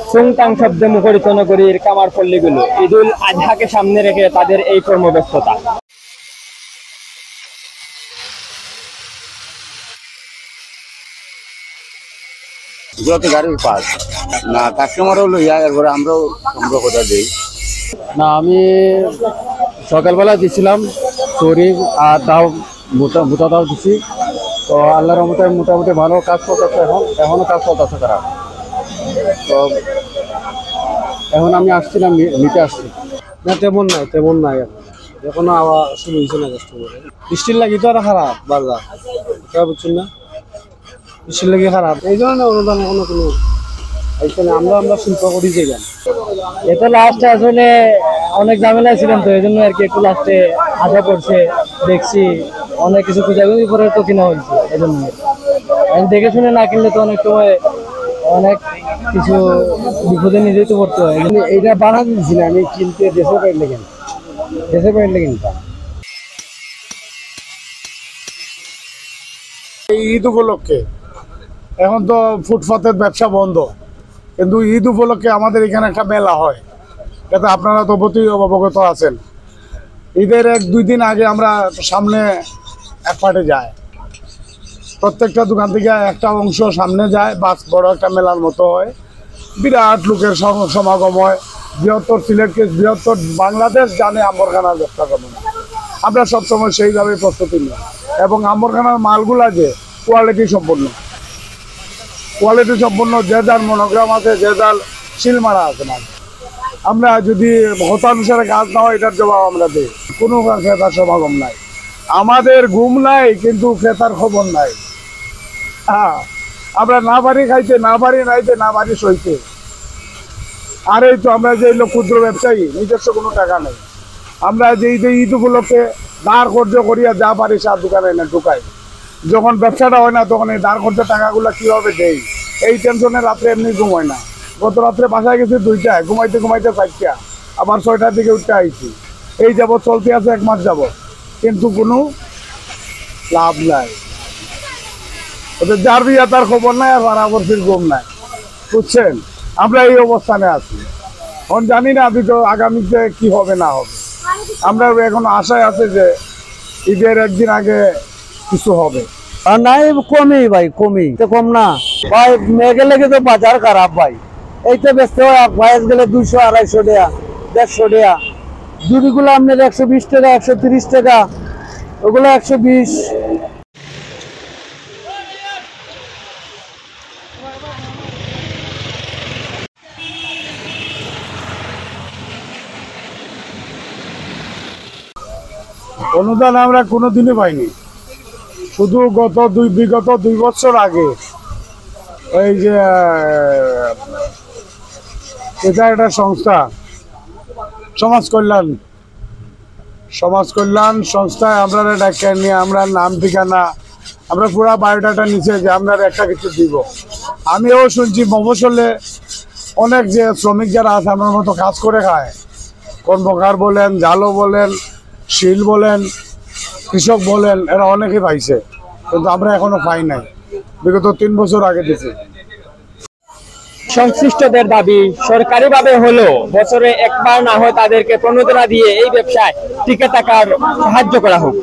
সুংটাং শব্দে মুখরিত নগরীর কামারপল্লীগুলো ঈদুল আজহাকে সামনে রেখে তাদের এই কর্মব্যস্ততা। গাড়ির পাস না কাস্টমারও লইয়া এরপরে আমরাও সংগ্রহ করে দিই। না আমি সকালবেলা দিছিলাম তরি আর দাও মোটা দাও দিছি, তো আল্লাহর রহমতে মোটামুটি ভালো কাজ করতেছে। এখনো কাজ করতেছে তারা। তো এখন আমি আসছিলাম নিতে আসছি। না তেমন নাই এখনো আবার শুরু হয়েছে না কাস্টমার। বৃষ্টির লাগি তো আর খারাপ বাজার, বুঝছেন না? বৃষ্টির লাগি খারাপ, এই ধরনের অনুদান এখনো কোনো আইসে না। আমরা শিল্প করি যে গান এটা লাস্টে আসলে অনেক ঝামেলা ছিলাম, তো এই জন্য আর কি একটু লাস্টে আশা করছে। দেখছি অনেক কিছু খুঁজাখুঁজি করে তো কিনা হয়েছে, এই জন্য দেখে শুনে না কিনলে তো অনেক সময় অনেক কিছু বিপদে নিজেই তো পড়তে হয়। এইটা বাধা দিচ্ছি না, আমি কিনতে দেশে পাইলে কিনতাম। ঈদ উপলক্ষে এখন তো ফুটপাতের ব্যবসা বন্ধ, কিন্তু ঈদ উপলক্ষে আমাদের এখানে একটা মেলা হয়, যাতে আপনারা তো অবগত আছেন। ঈদের 1-2 দিন আগে আমরা সামনে এক পাটে যাই, প্রত্যেকটা দোকান থেকে একটা অংশ সামনে যায়, বাস বড় একটা মেলার মতো হয়, বিরাট লোকের সমাগম হয়। বৃহত্তর সিলেটকে বৃহত্তর বাংলাদেশ জানে আম্বরখানার ব্যবসা করবেন। আমরা সবসময় সেইভাবে প্রস্তুতি নিই, এবং আম্বরখানার মালগুলা যে কোয়ালিটি সম্পন্ন, যে যার মনোগ্রাম আছে, যে যার শিলমারা আছে মাল। আমরা যদি হতানুসারে কাজ না হয়, এটার জবাব আমরা দিই। কোনো ক্রেতার সমাগম নাই, আমাদের ঘুম নাই, কিন্তু ক্রেতার খবর নাই। হ্যাঁ, আমরা না পারি খাইতে, না পারি নাইতে, না পারি সইতে। আর এই তো আমরা যে ক্ষুদ্র ব্যবসায়ী, নিজস্ব কোনো টাকা নেই। আমরা যে ঈদ উপলক্ষে দাঁড় খরচ করিয়া যা পারি সব দোকানে না ঢুকাই। যখন ব্যবসাটা হয় না, তখন এই দাঁড় খরচের টাকাগুলো কীভাবে দেই, এই টেনশনে রাত্রে এমনি ঘুম হয় না। গত রাত্রে বাসায় গেছি 2টায়, ঘুমাইতে 4টা, আবার 6টার দিকে উঠতে আইছি। এই যাবৎ চলতে আছে 1 মাস যাবৎ, কিন্তু কোনো লাভ নাই। ওদের যার বিয়া তার খবর নাই, আর বারাবর্তীর ঘুম নাই, বুঝছেন? আমরা এই অবস্থানে আছি। এখন জানি না আগামীতে কি হবে না হবে। আমরা এখন আশায় আছে যে ঈদের 1 দিন আগে কিছু হবে। আর নাই কমই ভাই, কম না ভাই। মেঘে লেগে তো বাজার খারাপ ভাই। এইটা ব্যস্ত হয় ভয়েস গেলে 200-250 টাকা, 150 টাকা। জুড়িগুলো আপনার 120 টাকা, 130 টাকা, ওগুলো 120। অনুদান আমরা কোনোদিনই পাইনি। শুধু বিগত 2 বছর আগে ওই যে এটা একটা সংস্থা, সমাজ কল্যাণ সংস্থায় আমরা ডাক্তার নিয়ে, আমরা নাম ঠিকানা, আমরা পুরা বায়োডাটা নিচে যে আমরা একটা কিছু দিব। আমিও শুনছি মফস্বলে অনেক যে শ্রমিক যারা আছে আমার মতো কাজ করে খায়, কর্মকার বলেন, জালো বলেন, শিল বলেন, কৃষক বলেন, এরা অনেকে পাইছে, কিন্তু আমরা এখনো পাই নাই। বিগত 3 বছর আগে দিছি। সংশ্লিষ্টদের দাবি সরকারিভাবে হলেও বছরে একবার না হয় তাদেরকে প্রণোদনা দিয়ে এই ব্যবসায় টিকে থাকার সাহায্য করা হোক।